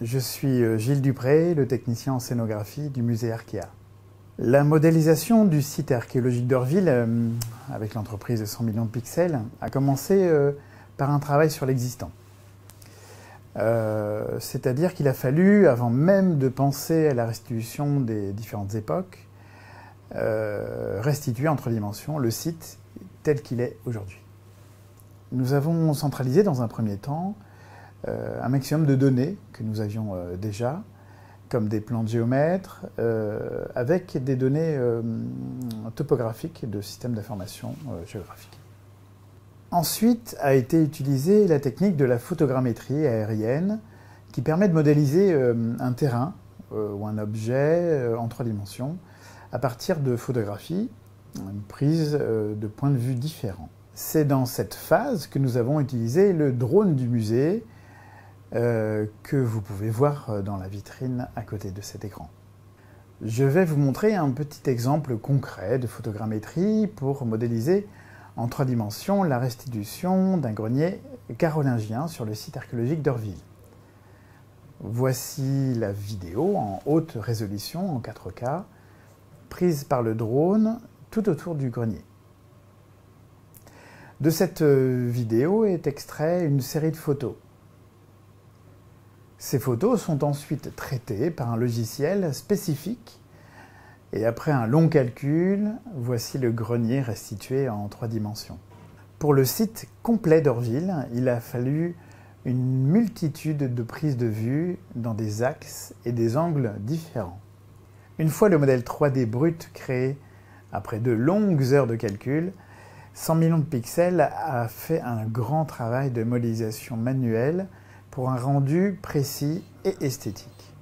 Je suis Gilles Dupré, le technicien en scénographie du musée Arkéa. La modélisation du site archéologique d'Orville, avec l'entreprise de 100 millions de pixels, a commencé par un travail sur l'existant. C'est-à-dire qu'il a fallu, avant même de penser à la restitution des différentes époques, restituer en 3 dimensions le site tel qu'il est aujourd'hui. Nous avons centralisé dans un premier temps un maximum de données que nous avions déjà, comme des plans de géomètres, avec des données topographiques de systèmes d'information géographiques. Ensuite a été utilisée la technique de la photogrammétrie aérienne qui permet de modéliser un terrain ou un objet en 3 dimensions à partir de photographies prises de points de vue différents. C'est dans cette phase que nous avons utilisé le drone du musée que vous pouvez voir dans la vitrine à côté de cet écran. Je vais vous montrer un petit exemple concret de photogrammétrie pour modéliser en 3 dimensions la restitution d'un grenier carolingien sur le site archéologique d'Orville. Voici la vidéo en haute résolution en 4K prise par le drone tout autour du grenier. De cette vidéo est extrait une série de photos. Ces photos sont ensuite traitées par un logiciel spécifique et après un long calcul, voici le grenier restitué en 3 dimensions. Pour le site complet d'Orville, il a fallu une multitude de prises de vue dans des axes et des angles différents. Une fois le modèle 3D brut créé, après de longues heures de calcul, 100 millions de pixels a fait un grand travail de modélisation manuelle pour un rendu précis et esthétique.